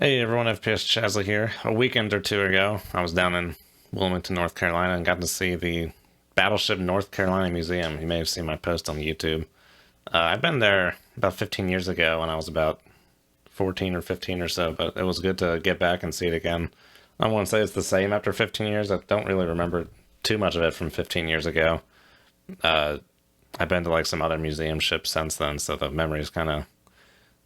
Hey everyone, FPS Chazla here. A weekend or two ago, I was down in Wilmington, North Carolina, and got to see the Battleship North Carolina Museum. You may have seen my post on YouTube. I've been there about 15 years ago when I was about 14 or 15 or so, but it was good to get back and see it again. I won't say it's the same after 15 years. I don't really remember too much of it from 15 years ago. Uh, I've been to like some other museum ships since then, so the memories kind of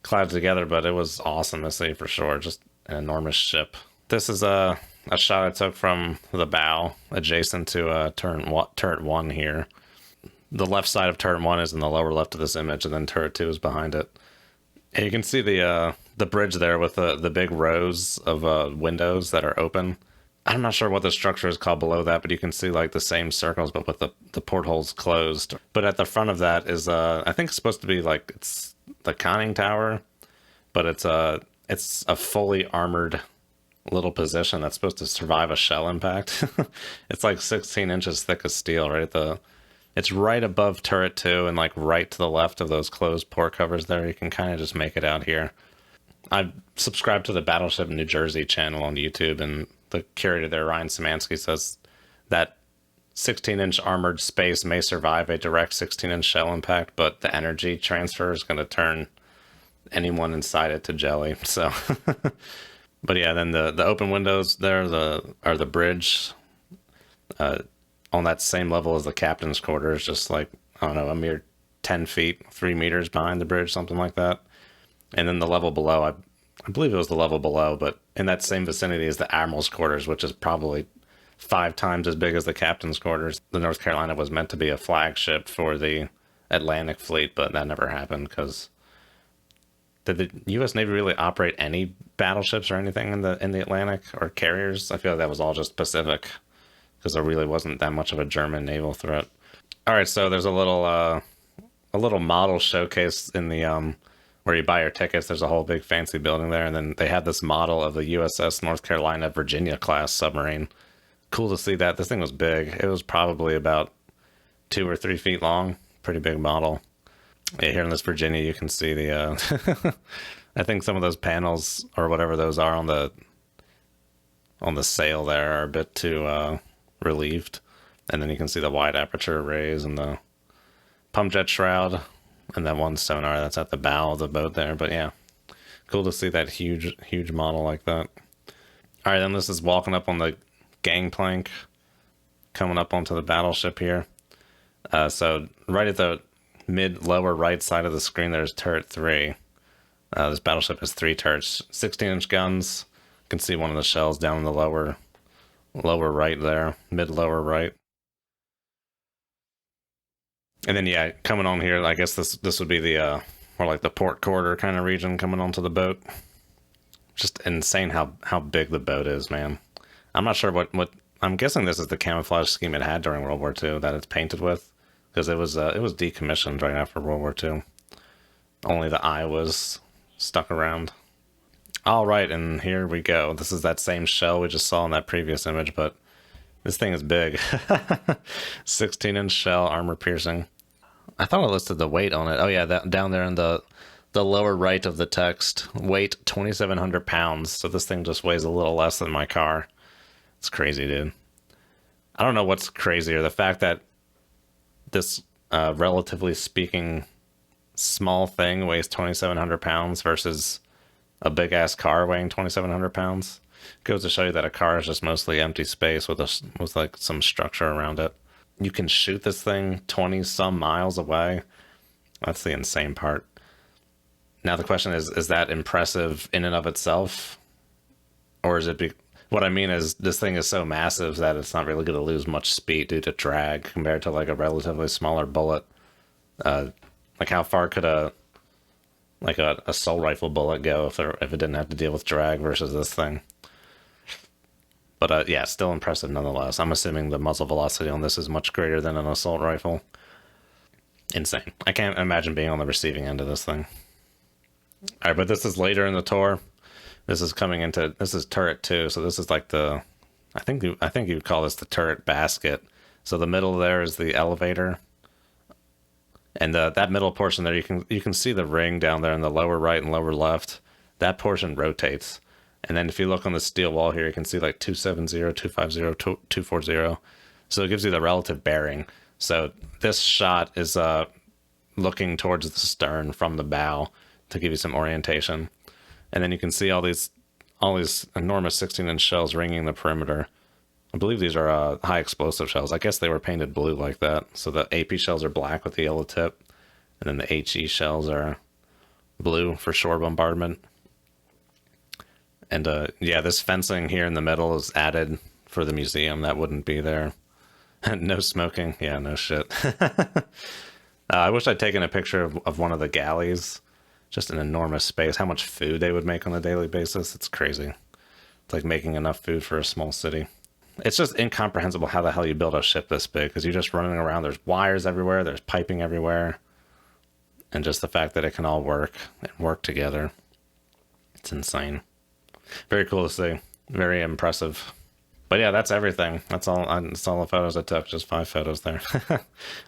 clouded together, but it was awesome to see for sure. Just an enormous ship. This is a shot I took from the bow adjacent to turret 1 here. The left side of turret 1 is in the lower left of this image, and then turret 2 is behind it. And you can see the bridge there with the big rows of windows that are open. I'm not sure what the structure is called below that, but you can see like the same circles, but with the portholes closed. But at the front of that is I think it's supposed to be like it's the conning tower, but it's a fully armored little position that's supposed to survive a shell impact. It's like 16 inches thick of steel, right? It's right above turret 2 and like right to the left of those closed port covers there. You can kind of just make it out here. I've subscribed to the Battleship New Jersey channel on YouTube, and the curator there, Ryan Szymanski, says that 16-inch armored space may survive a direct 16-inch shell impact, but the energy transfer is going to turn anyone inside it to jelly. So, but yeah, then the open windows there are the bridge on that same level as the captain's quarters, just like, I don't know, a mere 10 feet, 3 meters behind the bridge, something like that. And then the level below, I believe it was the level below, but in that same vicinity is the admiral's quarters, which is probably 5 times as big as the captain's quarters. The North Carolina was meant to be a flagship for the Atlantic fleet, but that never happened because did the U.S. Navy really operate any battleships or anything in the Atlantic or carriers? I feel like that was all just Pacific because there really wasn't that much of a German naval threat. All right, so there's a little model showcase in the where you buy your tickets. There's a whole big fancy building there, and then they have this model of the USS North Carolina Virginia class submarine. Cool to see that. This thing was big. It was probably about 2 or 3 feet long. Pretty big model. Yeah, here in this Virginia, you can see the I think some of those panels or whatever those are on the sail there are a bit too relieved. And then you can see the wide aperture rays and the pump jet shroud and that one sonar that's at the bow of the boat there. But yeah, cool to see that huge model like that. All right, then this is walking up on the gangplank, coming up onto the battleship here. So right at the mid-lower right side of the screen, there's turret 3. This battleship has 3 turrets, 16-inch guns. You can see one of the shells down in the lower right there, mid-lower right. And then yeah, coming on here, I guess this would be the more like the port quarter kind of region coming onto the boat. Just insane how big the boat is, man. I'm not sure what I'm guessing this is the camouflage scheme it had during World War II that it's painted with, because it was decommissioned right after World War II. Only the eye was stuck around. All right, and here we go. This is that same shell we just saw in that previous image, but this thing is big. 16-inch shell, armor piercing. I thought I listed the weight on it. Oh yeah, that down there in the lower right of the text. Weight 2,700 pounds. So this thing just weighs a little less than my car. It's crazy, dude. I don't know what's crazier, the fact that this relatively speaking small thing weighs 2,700 pounds versus a big ass car weighing 2,700 pounds. Goes to show you that a car is just mostly empty space with like some structure around it. You can shoot this thing 20 some miles away. That's the insane part. Now the question is that impressive in and of itself? Or is it what I mean is this thing is so massive that it's not really going to lose much speed due to drag compared to like a relatively smaller bullet. Like how far could a assault rifle bullet go if it didn't have to deal with drag versus this thing? But yeah, still impressive nonetheless. I'm assuming the muzzle velocity on this is much greater than an assault rifle. Insane. I can't imagine being on the receiving end of this thing. All right, but this is later in the tour. This is turret 2, so this is like I think you would call this the turret basket. So the middle there is the elevator. And that middle portion there, you can see the ring down there in the lower right and lower left. That portion rotates. And then if you look on the steel wall here, you can see like 270, 250, 240. So it gives you the relative bearing. So this shot is looking towards the stern from the bow to give you some orientation. And then you can see all these enormous 16-inch shells ringing the perimeter. I believe these are high explosive shells. I guess they were painted blue like that. So the AP shells are black with the yellow tip. And then the HE shells are blue for shore bombardment. And yeah, this fencing here in the middle is added for the museum. That wouldn't be there. No smoking. Yeah, no shit. I wish I'd taken a picture of one of the galleys. Just an enormous space. How much food they would make on a daily basis. It's crazy. It's like making enough food for a small city. It's just incomprehensible how the hell you build a ship this big, because you're just running around. There's wires everywhere. There's piping everywhere. And just the fact that it can all work and work together. It's insane. Very cool to see. Very impressive. But yeah, that's everything. That's all the photos I took. Just 5 photos there.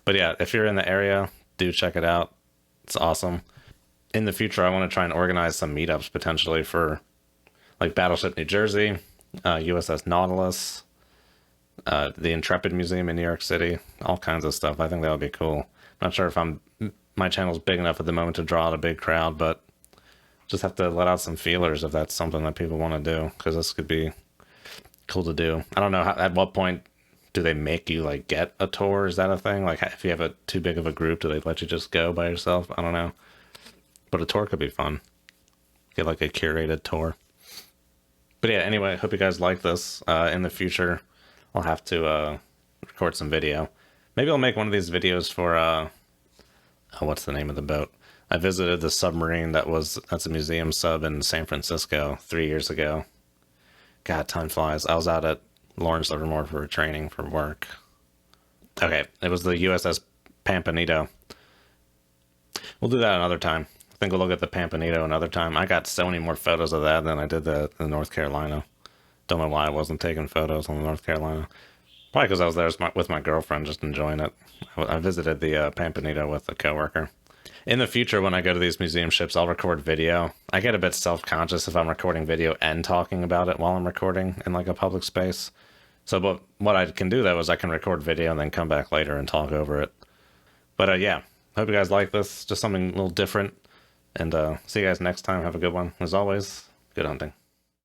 But yeah, if you're in the area, do check it out. It's awesome. In the future, I want to try and organize some meetups potentially for like Battleship New Jersey, USS Nautilus, the Intrepid Museum in New York City, all kinds of stuff. I think that would be cool. I'm not sure if my channel's big enough at the moment to draw out a big crowd, but just have to let out some feelers if that's something that people want to do, because this could be cool to do. I don't know at what point do they make you like get a tour? Is that a thing? Like if you have too big of a group, do they let you just go by yourself? I don't know. But a tour could be fun. Get like a curated tour. But yeah, anyway, I hope you guys like this. In the future, I'll have to record some video. Maybe I'll make one of these videos for what's the name of the boat? I visited the Submarine that's a museum sub in San Francisco 3 years ago. God, time flies. I was out at Lawrence Livermore for a training for work. Okay, it was the USS Pampanito. We'll do that another time. I think we'll look at the Pampanito another time. I got so many more photos of that than I did the North Carolina. Don't know why I wasn't taking photos on the North Carolina. Probably because I was there with my girlfriend, just enjoying it. I visited the Pampanito with a coworker. In the future, when I go to these museum ships, I'll record video. I get a bit self-conscious if I'm recording video and talking about it while I'm recording in like a public space. So what I can do though is I can record video and then come back later and talk over it. But yeah, hope you guys like this. Just something a little different. And see you guys next time. Have a good one. As always, good hunting.